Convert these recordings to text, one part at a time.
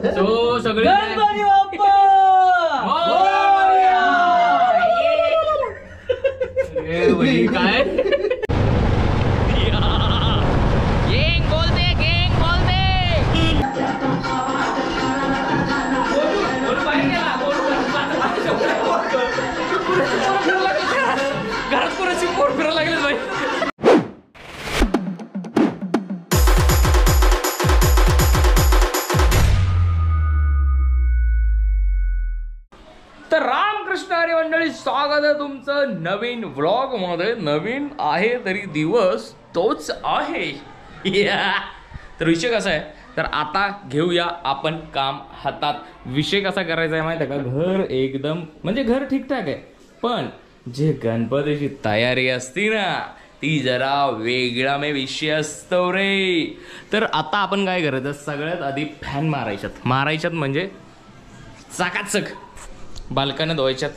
So सगळे गणपती बाप्पा काय गेंग बोलते घरात कोणाची पोर फिरायला लागले बाई. तर रामकृष्ण हरी मंडळी, स्वागत आहे तुमचं नवीन व्लॉग मध्ये. नवीन आहे तरी दिवस तोच आहे. तर विषय कसा आहे, तर आता घेऊया आपण काम हातात. विषय कसा करायचा आहे माहिती आहे का, घर एकदम म्हणजे घर ठीकठाक आहे, पण जे गणपतीची तयारी असती ना ती जरा वेगळा विषय असतो रे. तर आता आपण काय करायचं, सगळ्यात आधी फॅन मारायच्यात म्हणजे चाकाचक. बाल्कन्या धुवायच्यात,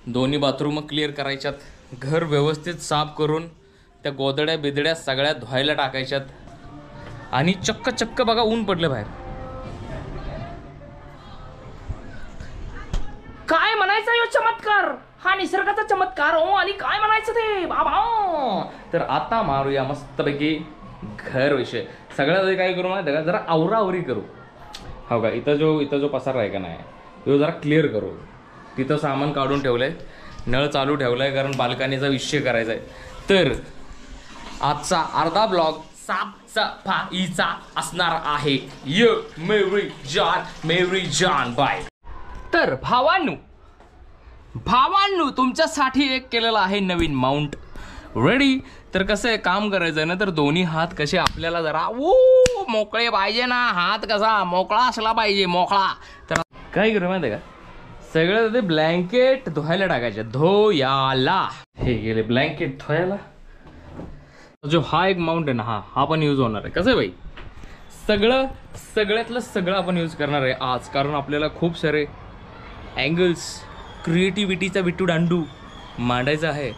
दोन्ही बाथरूम क्लिअर करायच्यात, घर व्यवस्थित साफ करून त्या गोदड्या बिदड्या सगळ्या धुवायला टाकायच्यात. आणि चक्क बघा ऊन पडलं बाहेर. काय म्हणायचं यो चमत्कार, हा निसर्गाचा चमत्कार हो. आणि काय म्हणायचं ते बाबा. तर आता मारूया मस्तपैकी घर विषय. सगळ्यात आधी काय करू माहिती का, जरा आवरावरी करू. हो का, इथं जो पसारा आहे का नाही, तो जरा क्लिअर करू. तिथं सामान काढून ठेवलंय, नळ चालू ठेवलाय, कारण बाल्कनीचा विषय करायचा आहे. तर आजचा अर्धा ब्लॉग साफसफाईचा असणार आहे. मेरी जान बाय. तर भावांनो तुमच्यासाठी एक केलेला आहे नवीन माउंट रेडी. तर कसं आहे, काम करायचं ना, तर दोन्ही हात कसे आपल्याला जरा मोकळे पाहिजे ना, हात कसा मोकळा असला पाहिजे, मोकळा. तर काय करू माहिती आहे का, सगळं ते ब्लँकेट धुवायला टाकायचे. धोयाला हे गेले ब्लँकेट धुवायला. जो हा एक माउंट आहे ना, हा पण यूज होणार आहे. कसं आहे भाई, सगळ्यातलं सगळं आपण यूज करणार आहे आज, कारण आपल्याला खूप सारे अँगल्स, क्रिएटिव्हिटीचा विट्टू दांडू मांडायचा आहे.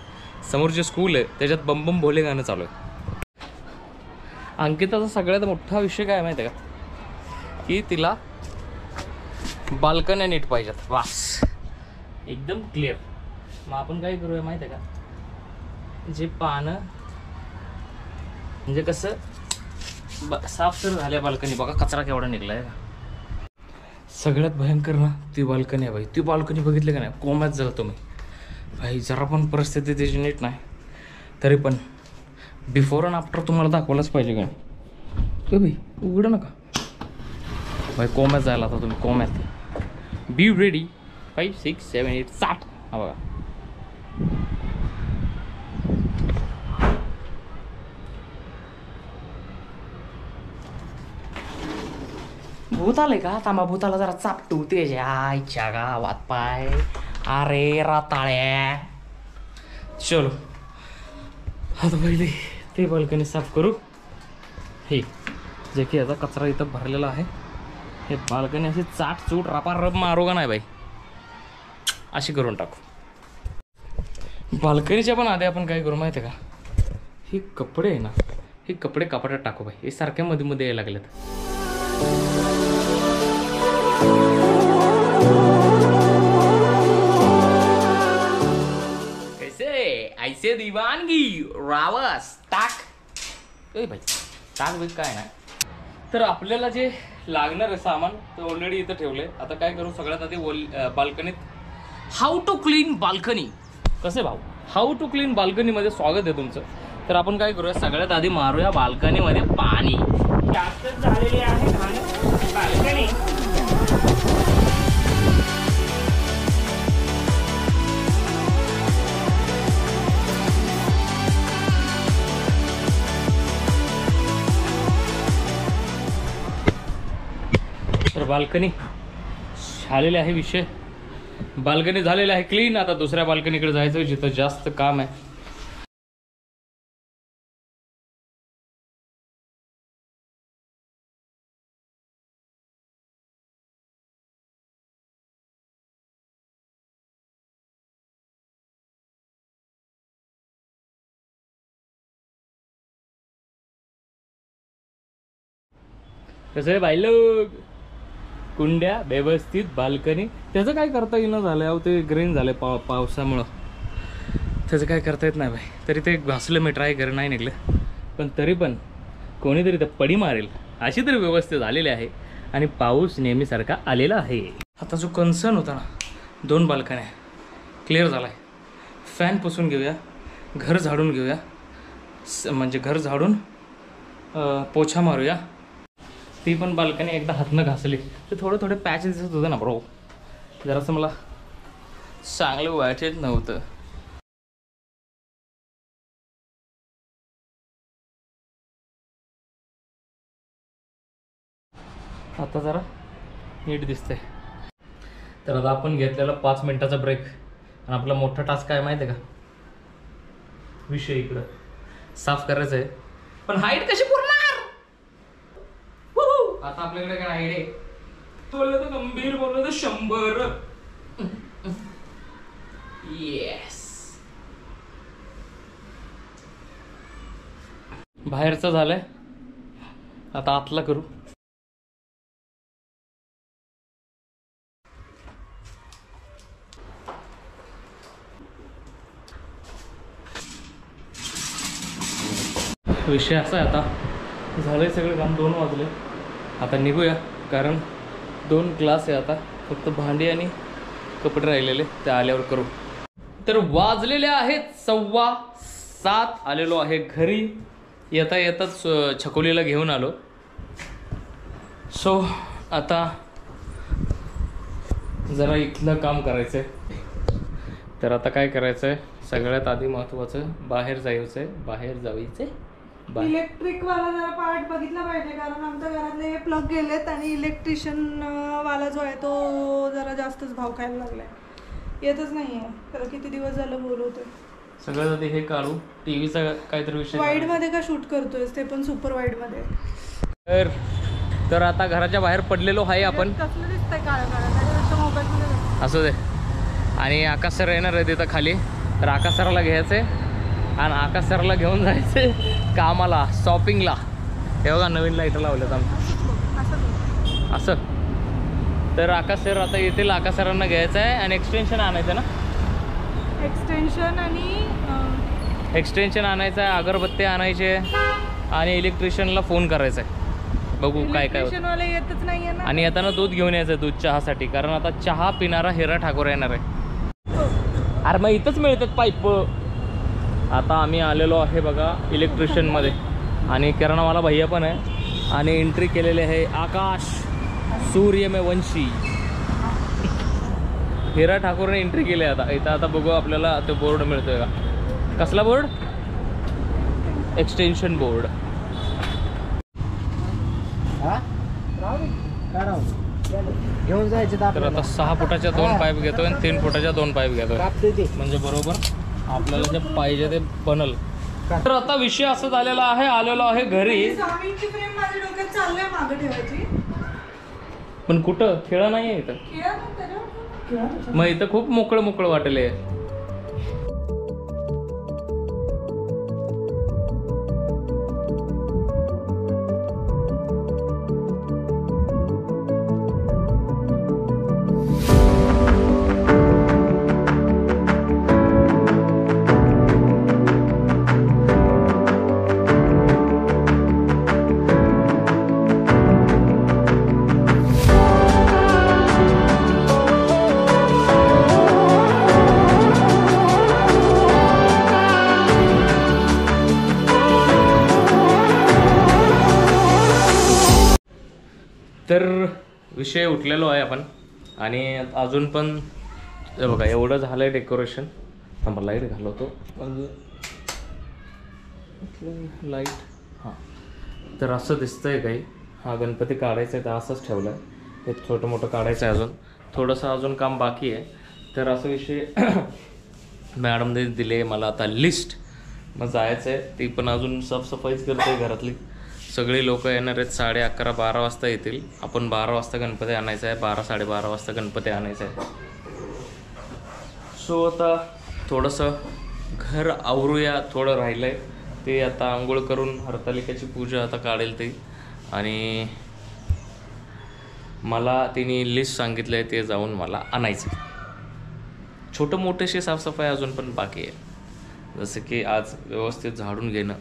समोर जे स्कूल आहे त्याच्यात बम बम भोले गाणं चालू आहे. अंकिताचा सगळ्यात मोठा विषय काय माहिती आहे का, की तिला बाल्कन्या नीट पाहिजेत. वास एकदम क्लिअर. मग आपण काय करूया माहिती आहे का, जे पानं म्हणजे कसं साफ तर झाल्या बाल्कनी. बघा कचरा केवढा निघलाय का. सगळ्यात भयंकर ना ती बाल्कनी आहे भाई. ती बाल्कनी बघितली का नाही, कोमात जातो मी भाई. जरा पण परिस्थिती त्याची नीट नाही, तरी पण बिफोर अँड आफ्टर तुम्हाला दाखवलंच पाहिजे का भाई. उघडं नका भाई, कोम्यात जायला आता तुम्ही. कोम्यात बी रेडी. 5 6 7 8 7. हा बघा, भूत आलंय का. तांबा भूताला जरा चापटू त्याच्या आईच्या गावात पाय. अरे राताळ्या, चलो आता पहिले ते बाल्कनी साफ करू. हे जे की याचा कचरा इथं भरलेला आहे, हे बाल्कनी अशी चाट चूट रपारप मारू का नाही बाई, अशी करून टाकू. बाल्कनीच्या पण आधी आपण काय करू माहिती आहे का, हे कपडे आहे ना, हे कपडे कपाटात टाकू बाई. हे सारख्या मध्ये यायला लागलेत. ऐसे दिवानगी रावस टाक भाई, टाक भाई. काय नाही, तर आपल्याला जे लागणार आहे सामान ते ऑलरेडी इथं ठेवलंय. आता काय करू, सगळ्यात आधी बाल्कनीत हाऊ टू क्लीन बाल्कनी. कसे भाऊ, हाऊ टू क्लीन बाल्कनीमध्ये स्वागत आहे तुमचं. तर आपण काय करूया, सगळ्यात आधी मारूया बाल्कनीमध्ये पाणी. जास्त झालेली आहे बाल्कनी. तर बाल्कनी झालेले आहे विषय, बाल्कनी झालेला आहे क्लीन. आता दुसऱ्या बाल्कनीकडे जायचं जिथं जास्त काम आहे. कसं आहे भाई लोग, कुंड्या व्यवस्थित, बाल्कनी. त्याचं काय करता येणं झालं अहो, ते ग्रीन झालं पावसामुळं. त्याचं काय करता येत नाही बाई. तरी ते घासलं मी, ट्राय करेन, नाही निघलं. पण तरी पण कोणीतरी तर पडी मारेल अशी तरी व्यवस्था झालेली आहे. आणि पाऊस नेहमीसारखा आलेला आहे. आता जो कन्सर्न होता ना, 2 बाल्कन्या क्लिअर झाला आहे. फॅन पुसून घेऊया, घर झाडून घेऊया, म्हणजे घर झाडून पोछा मारूया. ती पण बाल्कनी एकदा हातनं घासली तर थोडे पॅच दिसत होतं ना ब्रो. जरासं मला चांगलं वाटत नव्हतं. आता जरा नीट दिसतंय. तर आता आपण घेतलेला 5 मिनिटाचा ब्रेक. आणि आपला मोठा टास्क काय माहिती आहे का? विषय इकडं साफ करायचं आहे. पण हाईट कशी पुरणार? आता आपल्याकडे काय हाईट आहे? बोललं तर गंभीर, बोललं तर 100. येस. बाहेरचं झालंय, आता आतला करू. विषय असा आहे, आता झालंय सगळं काम. 2 वाजले. आता निघूया, कारण 2 ग्लास आहे. आता फक्त भांडी आणि कपडे राहिलेले, ते आल्यावर करू. तर वाजलेले आहेत 7:15. आलेलो आहे घरी. येताच छकोलीला घेऊन आलो. सो आता जरा इथलं काम करायचं आहे. तर आता काय करायचं आहे, सगळ्यात आधी महत्त्वाचं बाहेर जायचं. इलेक्ट्रिक वाला जरा पार्ट बघितला पाहिजे, कारण आमच्या घरातले प्लग गेलेत आणि इलेक्ट्रिशियन वाला जो आहे तो जरा जास्तच भाव खायला लागलाय. येतच नाहीये. तर किती दिवस झालं बोलवतोय. सगळ्यात आधी हे काढू. टीव्हीचा काहीतरी विषय. वाईड मध्ये का शूट करतोय, ते पण सुपर वाईड मध्ये. तर आता घराच्या बाहेर पडलेलो आहे आपण. कसलं दिसतंय काळं काळं, मोबाईल मध्ये असू दे. आणि आकाश सर येणार आहे तिथं खाली. तर आकाश सराला घ्यायचंय आणि आकाश सराला घेऊन जायचंय कामाला, शॉपिंगला. हे बघा नवीन लाईट लावल्यात आमचं असं. तर आकाश सर आता येतील. आकाश सरांना घ्यायचं आहे आणि एक्सटेन्शन आणायचं ना. एक्सटेन्शन आणायचं आहे, अगरबत्ती आणायचे आणि इलेक्ट्रिशियनला फोन करायचा आहे. बघू काय काय होतं. येतच नाहीये ना. आणि येताना दूध घेऊन यायचं, दूध चहासाठी. कारण आता चहा पिणारा हिरा ठाकूर येणार आहे. अरे मग इथंच मिळतात पाईप. आता आम्ही आलेलो आहे बघा इलेक्ट्रिशियनमध्ये. आणि किराणावाला भैया पण आहे. आणि एंट्री केलेली आहे आकाश सूर्यवंशी. हिरा ठाकूरने एंट्री केली आहे आता इथं. आता बघू आपल्याला तो बोर्ड मिळतोय का. कसला बोर्ड? Extension board. घेऊन जायचे. तर आता 6 फुटाच्या 2 पाईप घेतोय आणि 3 फुटाच्या 2 पाईप घेतोय, म्हणजे बरोबर आपल्याला जे पाहिजे ते बनल. तर आता विषय असं झालेला आहे, आलेलो आहे घरी. पण कुठं खेळा नाही आहे इथं. मग इथं खूप मोकळं वाटेल. तर विषय उठलेलो आहे आपण. आणि अजून पण बघा एवढं झालं आहे डेकोरेशन. आपण लाईट घालवतो. लाईट हां. तर असं दिसतंय काही. हा गणपती काढायचा आहे तर असंच ठेवलं आहे. एक छोटं मोठं काढायचं आहे. थोडंसं अजून काम बाकी आहे. तर असं विषय मॅडमने दिले मला आता लिस्ट. मग जायचं आहे. ती पण अजून साफसफाईच करते आहे घरातली. सगळे लोक येणार आहेत. 11:30-12 वाजता येतील. आपण 12 वाजता गणपती आणायचा आहे. 12-12:30 वाजता गणपती आणायचा आहे. सो आता थोडंसं घर आवरूया. थोडं राहिलं आहे ते. आता आंघोळ करून हरतालिकेची पूजा आता काढेल ते. आणि मला तिने लिस्ट सांगितलं आहे ते जाऊन मला आणायचं. छोटं मोठीशी साफसफाई अजून पण बाकी आहे. जसं की आज व्यवस्थित झाडून घेणं,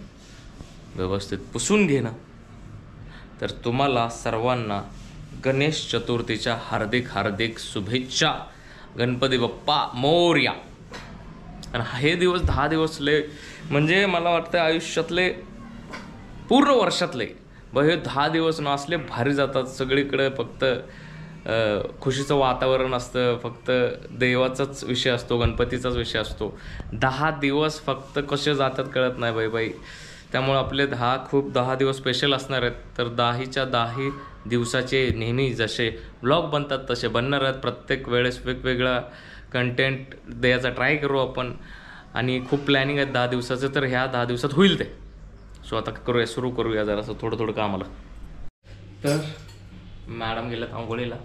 व्यवस्थित पुसून घेणं. तर तुम्हाला सर्वांना गणेश चतुर्थीच्या हार्दिक हार्दिक शुभेच्छा. गणपती बाप्पा मोरया. आणि हे दिवस 10 दिवस म्हणजे मला वाटतं आयुष्यातले पूर्ण वर्षातले हे 10 दिवस नसले भारी जातात. सगळीकडे फक्त खुशीचं वातावरण असतं, फक्त देवाचाच विषय असतो, गणपतीचाच विषय असतो. 10 दिवस फक्त कसे जातात कळत नाही बाई. त्यामुळे आपले 10 दिवस स्पेशल असणार आहेत. तर 10च्या 10 दिवसाचे नेहमी जसे व्लॉग बनतात तसे बनणार आहेत. प्रत्येक वेळेस वेगवेगळा कंटेंट द्यायचा ट्राय करू आपण. आणि खूप प्लॅनिंग आहेत 10 दिवसाचं. तर ह्या 10 दिवसात होईल ते. सो आता सुरू करूया जरासं थोडं कामाला. तर मॅडम गेल्यात आंघोळीला.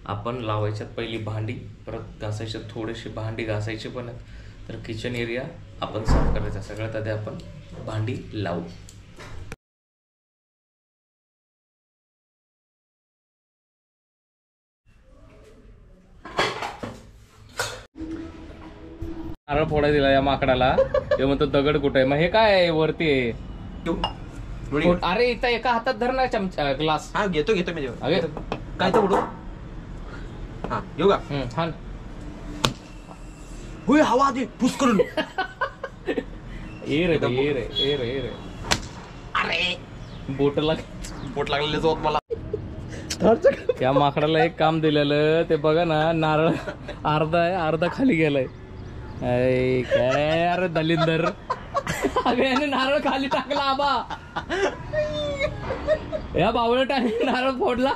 आपण लावायच्यात पहिली भांडी, परत घासायच्यात थोडीशी भांडी घासायची पण आहेत. तर किचन एरिया आपण साफ करायचा. सगळ्यात आधी आपण भांडी लावू. नारळ फोडा दिला या माकडाला. हे म्हणतो दगड कुठे आहे. मग हे काय आहे वरती आहे? अरे इथं एका हातात धर ना चमचा ग्लास. हा घेतो मी अगे काय तर उडू. हा येऊ का. छान होय हवा दे पुस करून. ये रे अरे बोट लागलेलं होत मला. त्या माकडाला एक काम दिलेलं ते बघा ना. नारळ अर्धा आहे, अर्धा खाली गेलाय. काय अरे दलिंदर. याने नारळ खाली टाकला आबा. या बावळटाने नारळ फोडला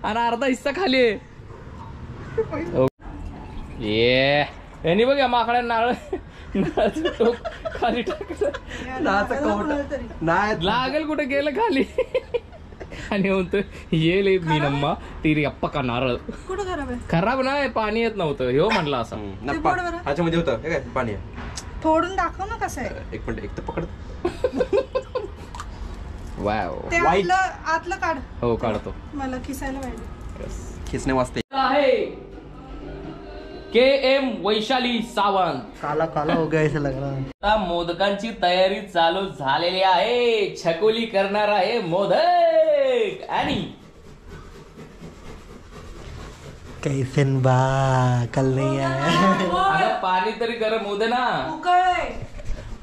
आणि अर्धा हिस्सा खाली आहे. ये यांनी बघ या माकड्या नारळ खाली टाकलं. लागेल कुठे गेलं खाली. आणि म्हणतो येईल मी नम्मा तिरी अप्पा का नारळ. कुठं खराब आहे? खराब नाही, पाणी येत नव्हतं. हो म्हणला असं ह्याच्यामध्ये होतं हे काय पाणी. फोडून दाखव ना कसं आहे. एक मिनिट एक तर पकड. वाव. ते आतलं काढ. हो काढतो. मला किसायला पाहिजे. खिसने वाजते आहे KM वैशाली सावंत. काला हो गया ऐसा लग रहा है. आता मोदकांची तयारी चालू झालेली आहे. छकुली करणार आहे मोदक. आणि कैसन बा कल नहीं आया. अगं पाणी तरी गरम होऊ दे ना.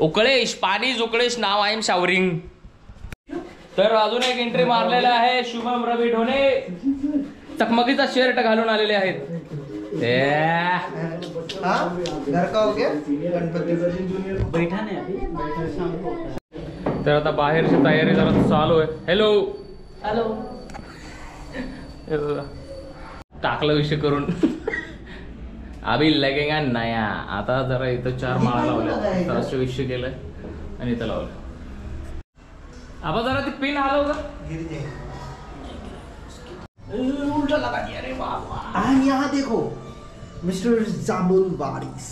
उकळेश पाणी उकळेश नाव आय एम शावरिंग. तर अजून एक एंट्री मारलेला आहे शुभम रवी ढोणे. चकमकीचा शर्ट घालून आलेले आहेत. घर का हो गया बैठा नाही. तर आता बाहेरची तयारी जरा चालू आहे. हॅलो टाकला विषय करून. अभि लगेगा नया. आता जरा इथं 4 माळा लावल्या तर असं विषय केलंय आणि इथं लावलं. आबा जरा ती पिन हलव का. उल्टा लगा दिया रे बाबा. आणि यहाँ देखो मिस्टर जामुल वारिस,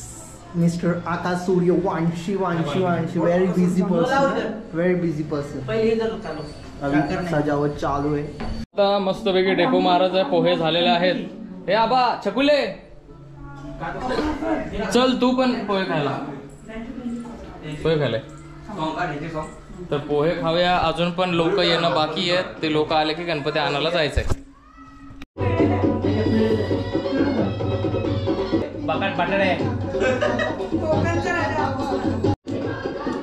मिस्टर आकाश सूर्य वांशी वेरी बिजी पर्सन. अभी सजावट चालू है. आता मस्तपैकी डेपो महाराज पोहे झालेले आहेत. हे आबा छकुले चल तू पण पोहे खायला. तर पोहे खाऊया. अजून पण लोक येणं बाकी आहेत. ते लोक आले की गणपती आणायला जायचंय.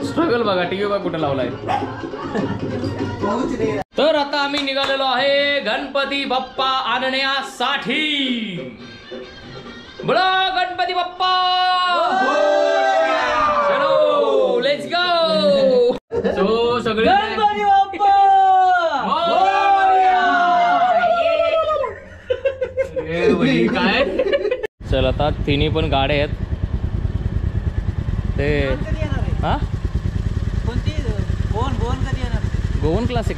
स्ट्रगल बघा. टीव्ही बघा कुठे लावलाय. तर आता आम्ही निघालेलो आहे गणपती बाप्पा आणण्यासाठी. बोला गणपती बाप्पा. चलो लेट्स गो. सो सगळे गणपती बाप्पा. काय चल आता तिन्ही पण गाड्या आहेत. ते हा गोवन क्लासिक.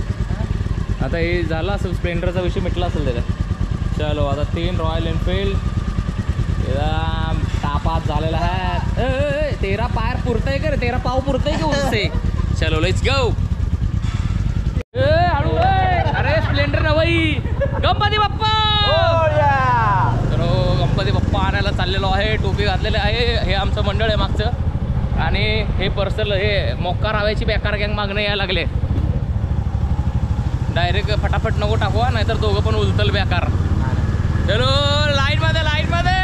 आता हे झालं असेल. स्प्लेंडरचा विषय मिटला असेल त्याचा. चलो आता 3 रॉयल एनफिल्ड एकदम तापात झालेला आहे. तेरा पायर पुरतंय का रे. 13 पाव पुरतंय का उससे. चलो लेट्स गो. हळू. अरे स्प्लेंडर नवई. गणपती बाप्पा. तर गणपती बाप्पा आणायला चाललेलो आहे. टोपी घातलेले आहे. हे आमचं मंडळ आहे मागचं. आणि हे पर्सल हे मोक्का रावायची बेकार गँग मागणं यायला लागले. डायरेक्ट फटाफट नको टाकवा, नाहीतर दोघं पण उलतल बेकार. चलो लाईन मध्ये लाईन मध्ये.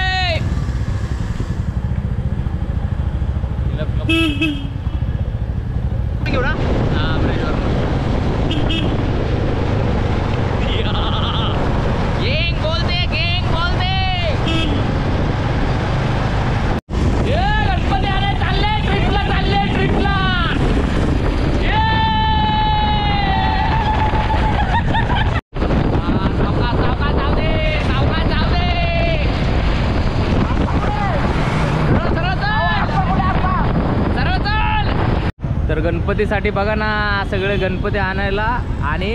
घेऊ ना. गँग बोलते गँग बोलते. गणपती आले. चालले ट्रिपला चालले ट्रिपला. तर गणपतीसाठी बघा ना, सगळे गणपती आणायला आणि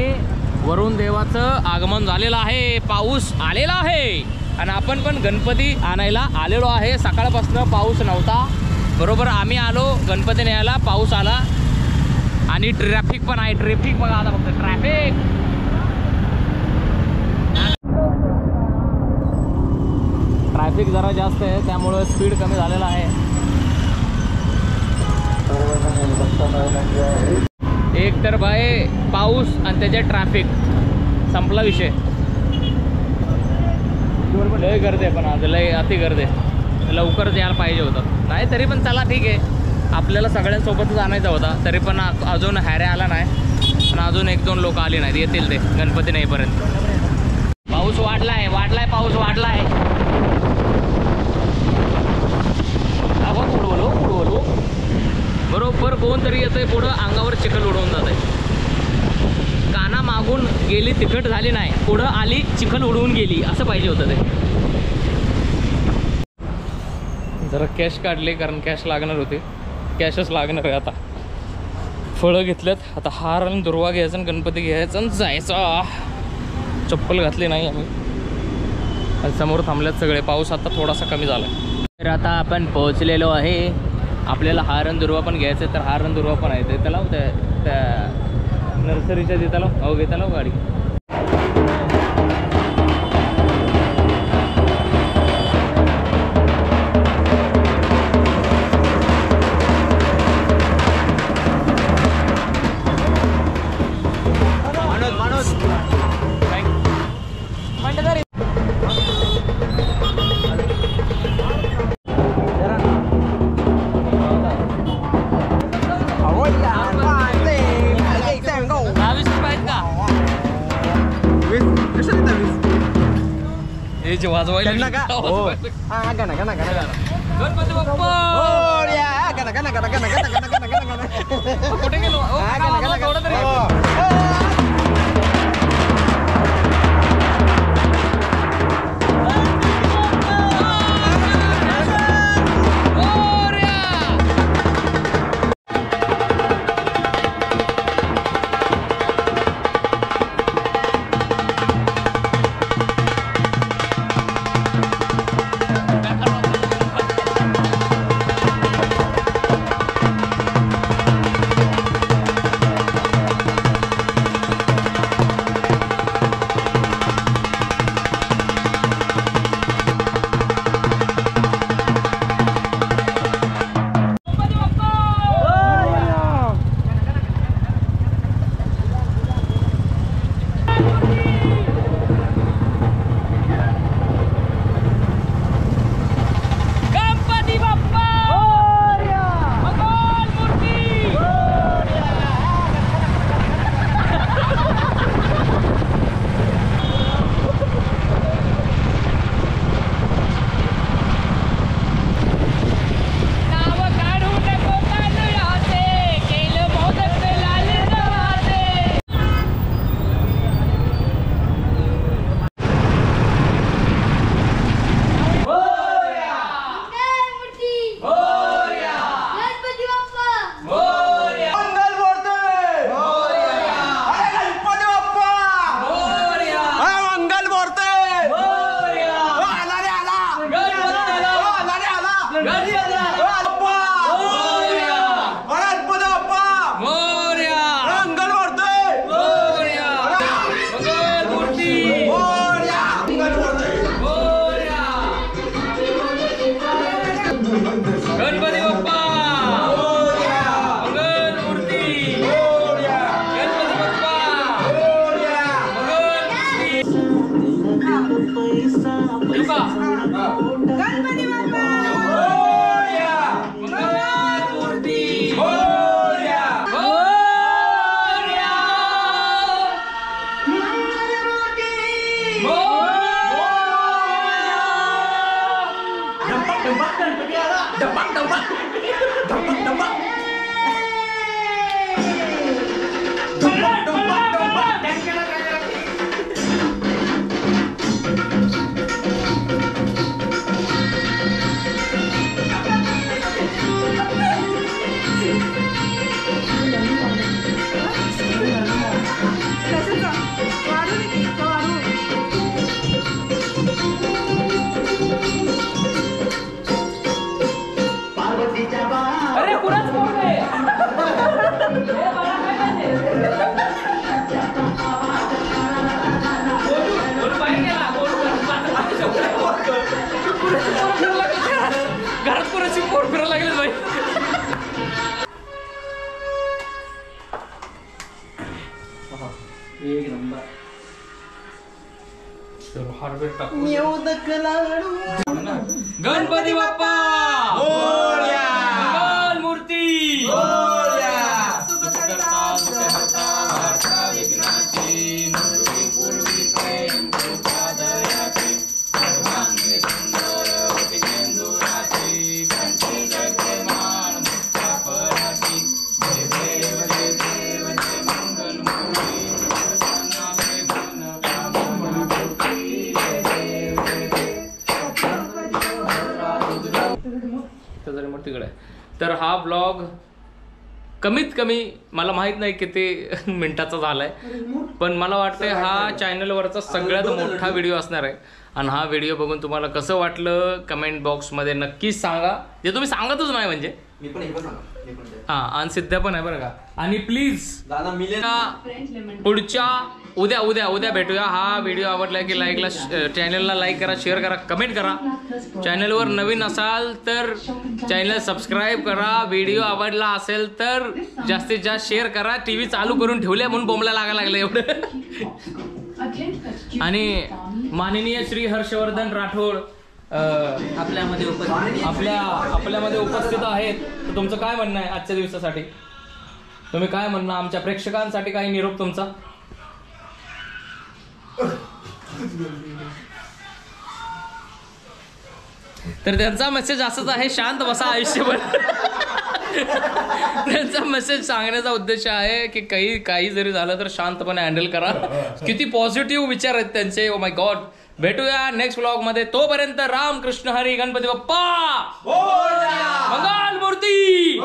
वरुण देवाचं आगमन झालेलं आहे. पाऊस आलेला आहे आणि आपण पण गणपती आणायला आलेलो आहे. सकाळपासून पाऊस नव्हता. बरोबर आम्ही आलो गणपती न्यायला, पाऊस आला आणि ट्रॅफिक पण आहे. ट्रॅफिक बघा आता फक्त ट्रॅफिक. ट्रॅफिक जरा जास्त आहे त्यामुळं स्पीड कमी झालेला आहे. एक तर बाय पाऊस आणि त्याचे ट्रॅफिक संपला विषय. लय गर्दी आहे पण आज लय अति गर्दी. लवकरच यायला पाहिजे होतं. नाही तरी पण चला ठीक आहे, आपल्याला सगळ्यांसोबतच आणायचा होता. तरी पण अजून हॅरे आला नाही. पण अजून 1-2 लोक आली नाहीत. येतील ते गणपती नाहीपर्यंत. पाऊस वाढलाय वाढलाय पाऊस वाढलाय. बरोबर कोणतरी येतंय पुढं, अंगावर चिखल उडवून जात आहे. काना मागून गेली तिखट झाली नाही, पुढं आली चिखल उडवून गेली, असं पाहिजे होतं ते. जरा कॅश काढले कारण कॅश लागणार होते. कॅशच लागणार आहे आता. फळं घेतल्यात. आता हार आणि दुर्वा घ्यायचा आणि गणपती घ्यायचा आणि जायचा. चप्पल घातली नाही आम्ही. समोर थांबल्यात सगळे. पाऊस आता थोडासा कमी झाला. तर आता आपण पोहोचलेलो आहे. आपल्याला हार आणि दुर्वा पण घ्यायचं तर हार आणि दुर्वा पण आहे. ते त्याला त्या नर्सरीच्या तिथं हो घेता लाव गाडी. वाजवायला गणपती बाप्पा कुठे गेलो. बोलू का? गणपती बाप्पा मंगलमूर्ती कशाचा वाढू दे की वाढू अरे कुणाच फोन आहे? हे मला काय माहिती? बोलू बाहेर गेला, बोलू घरात कोणाची पोर फिरायला लागले बाई. एक नंबर हार्डवेअर टाकू. मोदक लाडू गणपती बाप्पा मंगलमूर्ती तिकडे. तर हा ब्लॉग कमीत कमी मला माहित नाही किती मिनिटाचा झालाय, पण मला वाटतंय हा चॅनलवरचा सगळ्यात मोठा व्हिडिओ असणार आहे. आणि हा व्हिडिओ बघून तुम्हाला कसं वाटलं कमेंट बॉक्समध्ये नक्कीच सांगा. जे तुम्ही सांगतच नाही म्हणजे हा. आणि सिद्ध्या पण आहे बरं का. आणि प्लीज पुढच्या उद्या भेटूया. हा व्हिडिओ आवडला की लाईकला चॅनलला लाईक करा, शेअर करा, कमेंट करा. चॅनलवर नवीन असाल तर चॅनल सबस्क्राईब करा. व्हिडिओ आवडला असेल तर जास्तीत जास्त शेअर करा. टीव्ही चालू करून ठेवले म्हणून बोंबला लागायला लागलं एवढं. आणि माननीय श्री हर्षवर्धन राठोड आपल्यामध्ये उपस्थित आहेत. तर तुमचं काय म्हणणं आहे आजच्या दिवसासाठी? तुम्ही काय म्हणणं आमच्या प्रेक्षकांसाठी काही निरोप तुमचा? तर त्यांचा मेसेज असाच आहे, शांत बसा आयुष्यभर. त्यांचा मेसेज सांगण्याचा उद्देश आहे की काही जरी झालं तर शांतपणे हँडल करा. किती पॉझिटिव्ह विचार आहेत त्यांचे. Oh my God. भेटूया नेक्स्ट व्लॉग मध्ये. तोपर्यंत राम कृष्ण हरी. गणपती बाप्पा मंगलमूर्ती.